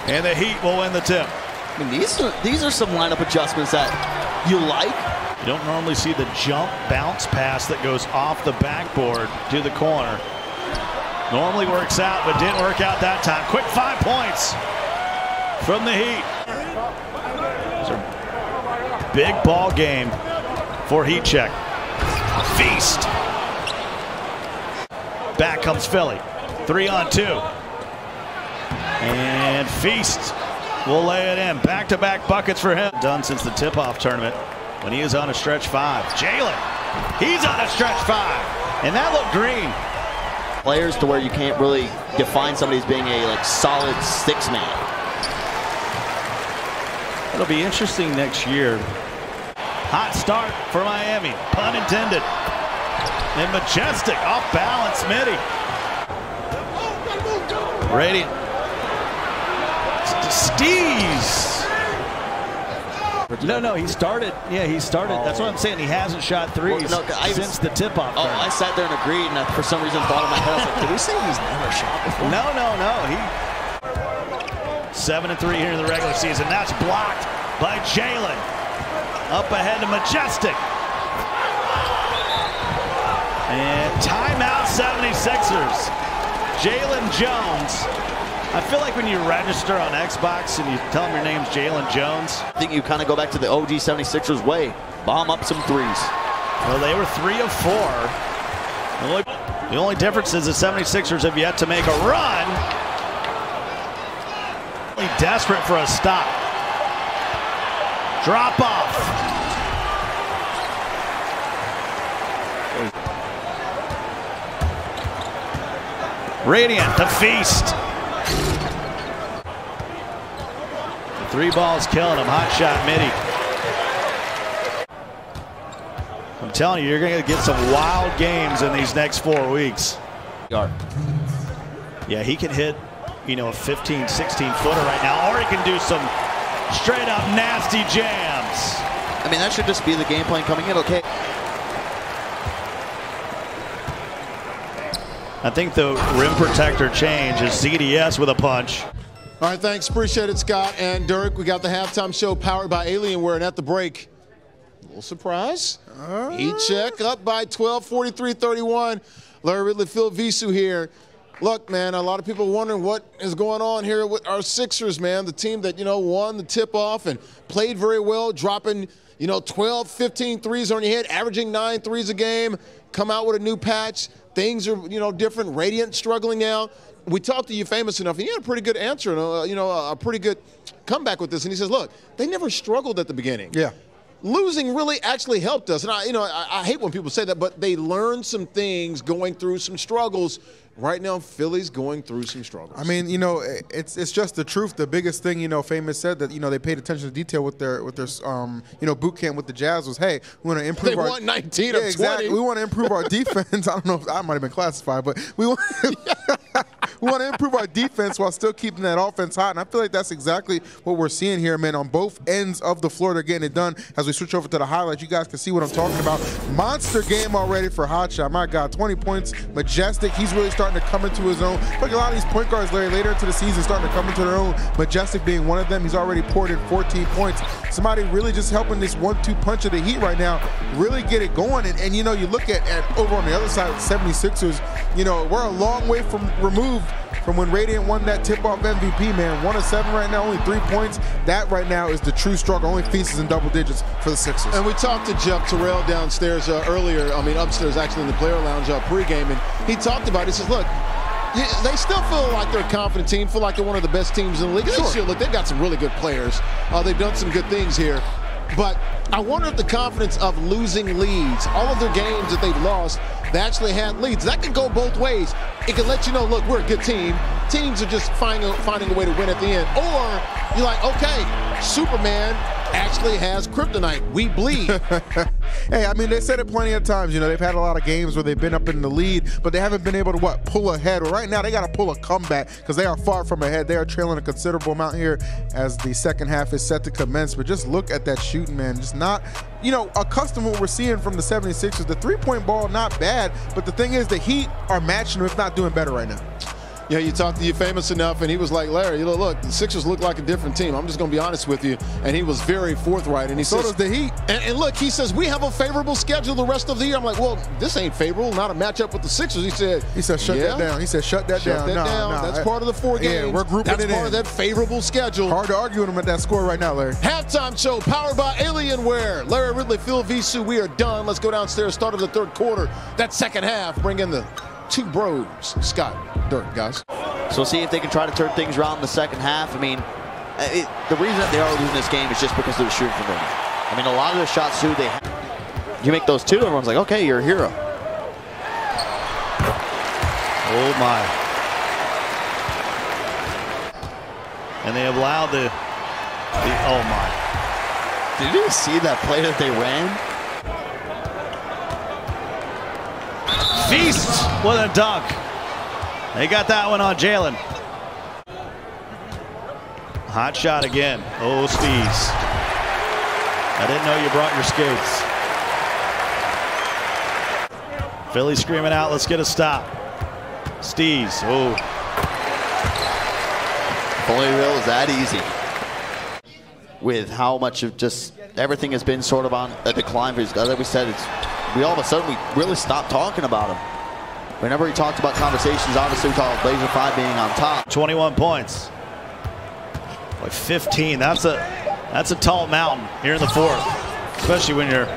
And the Heat will win the tip. I mean, these are some lineup adjustments that you like. You don't normally see the jump bounce pass that goes off the backboard to the corner. Normally works out, but didn't work out that time. Quick 5 points from the Heat. It's a big ball game for Heat check. Feast. Back comes Philly. 3-on-2. And Feast will lay it in. Back-to-back buckets for him. Done since the tip-off tournament when he is on a stretch 5. Jalen, he's on a stretch 5. And that looked green. Players to where you can't really define somebody as being a solid 6-man. It'll be interesting next year. Hot start for Miami, pun intended. And Majestic off balance, Mitty. Radiant. Steez. No, he started. Yeah, he started. Oh. That's what I'm saying. He hasn't shot threes since the tip-off. Oh, I sat there and agreed, and for some reason thought in my head, I was like, did we say he's never shot before? No. He 7-3 here in the regular season. That's blocked by Jalen. Up ahead to Majestic. And timeout 76ers. Jalen Jones. I feel like when you register on Xbox and you tell them your name's Jalen Jones. I think you kind of go back to the OG 76ers way. Bomb up some threes. Well, they were 3 of 4. The only difference is the 76ers have yet to make a run. Really desperate for a stop. Drop off. Radiant, the Feast. 3 balls killing him. Hotshot, Mitty. I'm telling you, you're going to get some wild games in these next 4 weeks. Yeah, he can hit, a 15, 16-footer right now, or he can do some straight-up nasty jams. I mean, that should just be the game plan coming in, okay? I think the rim protector change is ZDS with a punch. All right, thanks. Appreciate it, Scott and Dirk. We got the halftime show powered by Alienware, and at the break, a little surprise. Heat check up by 12, 43-31. Larry Ridley, Phil Visu here. Look, man, a lot of people wondering what is going on here with our Sixers, man. The team that, won the tip-off and played very well, dropping, 12, 15 threes on your head, averaging 9 threes a game, come out with a new patch. Things are, different. Radiant struggling now. We talked to you famous enough, and he had a pretty good answer and, a pretty good comeback with this. And he says, look, they never struggled at the beginning. Yeah. Losing really actually helped us. And, I hate when people say that, but they learned some things going through some struggles. Right now, Philly's going through some struggles. I mean, it's just the truth. The biggest thing, Famous said that, they paid attention to detail with their boot camp with the Jazz was, hey, we want to improve. They won 19 of 20. Exactly. We want to improve our defense. I don't know if I might have been classified, but we want to improve our defense while still keeping that offense hot. And I feel like that's exactly what we're seeing here, man. On both ends of the floor, they're getting it done. As we switch over to the highlights, you guys can see what I'm talking about. Monster game already for Hotshot. My God, 20 points, Majestic. He's really starting to come into his own. I feel like a lot of these point guards, Larry, later into the season starting to come into their own. Majestic being one of them. He's already poured in 14 points. Somebody really just helping this 1-2 punch of the Heat right now really get it going. And you look at over on the other side, 76ers, we're a long way removed from when Radiant won that tip-off MVP, man. 1 of 7 right now, only 3 points. That right now is the true struggle. Only Feast is in double digits for the Sixers. And we talked to Jeff Terrell downstairs earlier, upstairs actually in the player lounge pregame, and he talked about it. He says, look, they still feel like they're a confident team, feel like they're one of the best teams in the league. Sure. Look, they've got some really good players. They've done some good things here. But I wonder if the confidence of losing leads, all of their games that they've lost, they actually had leads. That can go both ways. It can let you know, look, we're a good team. Teams are just finding a way to win at the end. Or you're like, okay, Superman actually has kryptonite. We bleed. Hey, I mean, they said it plenty of times. They've had a lot of games where they've been up in the lead, but they haven't been able to, pull ahead. Well, right now, they got to pull a comeback because they are far from ahead. They are trailing a considerable amount here as the second half is set to commence. But just look at that shooting, man. Just not, accustomed to what we're seeing from the 76ers. The three-point ball, not bad, but the thing is the Heat are matching them, if not doing better right now. You know, you talked to you famous enough, and he was like, Larry, look, the Sixers look like a different team. I'm just going to be honest with you. And he was very forthright. And he so says, does the Heat. And look, he says, we have a favorable schedule the rest of the year. I'm like, well, this ain't favorable, not a matchup with the Sixers. He said, shut that down. He said, shut that down. Nah, that's part of the 4 games. Yeah, we're grouping it in. That's part of that favorable schedule. Hard to argue with him at that score right now, Larry. Halftime show powered by Alienware. Larry Ridley, Phil Visu, we are done. Let's go downstairs, start of the third quarter. That second half, bring in the two bros, Scott, Dirk, guys. So we'll see if they can try to turn things around in the second half. I mean, the reason that they are losing this game is just because they're shooting from range. I mean, a lot of the shots too, you make those two, everyone's like, okay, you're a hero. Oh my. And they allowed the oh my. Did you see that play that they ran? Feast with a dunk. They got that one on Jalen. Hot shot again. Oh, Steez. I didn't know you brought your skates. Philly screaming out, let's get a stop. Steez. Oh. If only it was that easy. With how much of just everything has been sort of on a decline for these guys. Like we said, we all of a sudden we really stopped talking about him. Whenever we talked about conversations, obviously we talked about Blazer 5 being on top. 21 points. Like 15. That's a tall mountain here in the fourth, especially when you're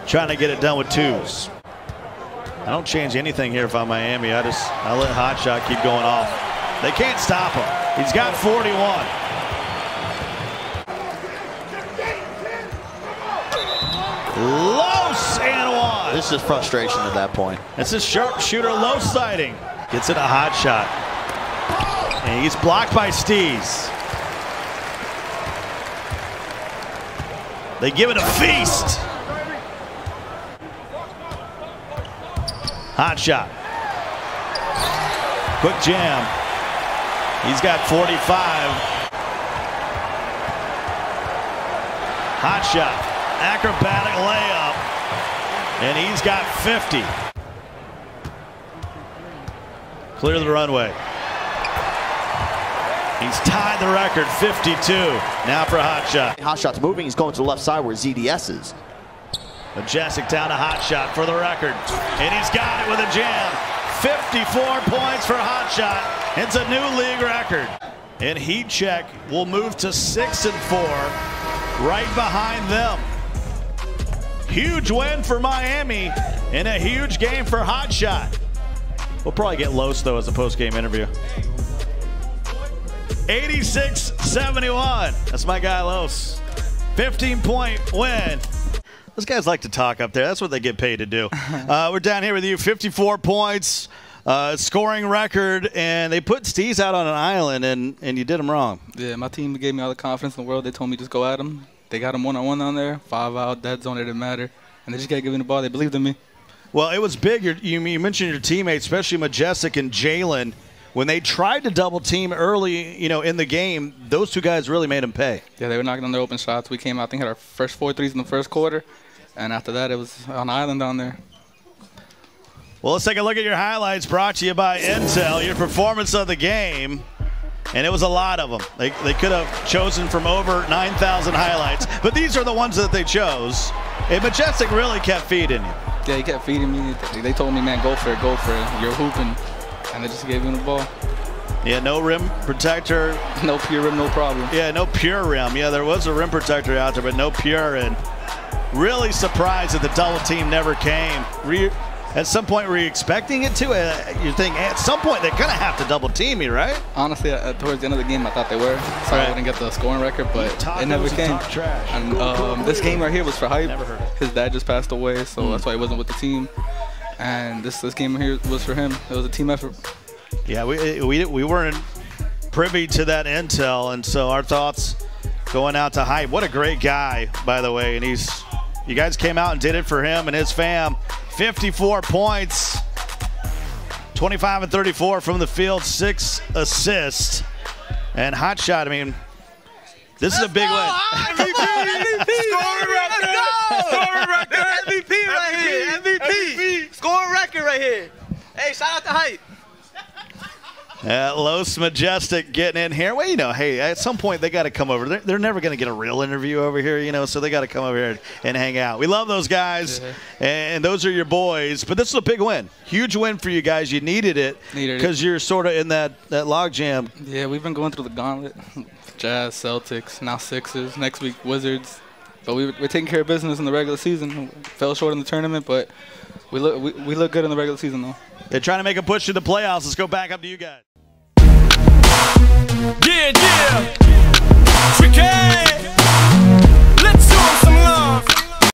trying to get it done with twos. I don't change anything here if I'm Miami. I let Hotshot keep going off. They can't stop him. He's got 41. Los and one. This is frustration at that point. It's a sharpshooter low sighting. Gets it a hot shot. And he's blocked by Steez. They give it a feast. Hot shot. Quick jam. He's got 45. Hot shot. Acrobatic layup. And he's got 50. Clear the runway. He's tied the record, 52. Now for Hotshot. Hotshot's moving. He's going to the left side where ZDS is. Majestic down to Hotshot for the record. And he's got it with a jam. 54 points for Hotshot. It's a new league record. And Heat check will move to 6-4, right behind them. Huge win for Miami and a huge game for Hotshot. We'll probably get Los, though, as a post-game interview. 86-71. That's my guy, Los. 15-point win. Those guys like to talk up there. That's what they get paid to do. We're down here with you. 54 points, scoring record, and they put Steez out on an island, and you did them wrong. Yeah, my team gave me all the confidence in the world. They told me just go at him. They got him one-on-one on there, 5 out, dead zone, it didn't matter. And they just kept giving the ball. They believed in me. Well, it was big. You mentioned your teammates, especially Majestic and Jalen. When they tried to double team early, in the game, those two guys really made them pay. Yeah, they were knocking on their open shots. We came out, I think, had our first 4 threes in the first quarter. And after that, it was on the island down there. Well, let's take a look at your highlights brought to you by Intel, your performance of the game. And it was a lot of them. They could have chosen from over 9,000 highlights, but these are the ones that they chose. And Majestic really kept feeding you. Yeah, he kept feeding me. They told me, man, go for it, you're hooping. And they just gave him the ball. Yeah, no rim protector. No pure rim, no problem. Yeah, no pure rim. Yeah, there was a rim protector out there, but no pure. And really surprised that the double team never came. At some point, were you expecting it to? You're thinking at some point they're going to have to double team me, right? Honestly, towards the end of the game, I thought they were. So I wouldn't get the scoring record, but it never came. And this game right here was for Hype. His dad just passed away, so that's why he wasn't with the team. And this game here was for him. It was a team effort. Yeah, we weren't privy to that intel, and so our thoughts going out to Hype. What a great guy, by the way. And you guys came out and did it for him and his fam. 54 points, 25 and 34 from the field, 6 assists. And Hotshot, I mean, this is a big win. MVP! Scoring record! Scoring record! MVP right here! MVP! Scoring record right here! Hey, shout out to Hype! Los Majestic getting in here. Well, you know, hey, at some point they got to come over. They're never going to get a real interview over here, you know, so they got to come over here and hang out. We love those guys, and those are your boys. But this is a big win. Huge win for you guys. You needed it because you're sort of in that log jam. Yeah, we've been going through the gauntlet. Jazz, Celtics, now Sixers, next week Wizards. But we're taking care of business in the regular season. Fell short in the tournament, but we look good in the regular season, though. They're trying to make a push to the playoffs. Let's go back up to you guys. Yeah, yeah. Tricky.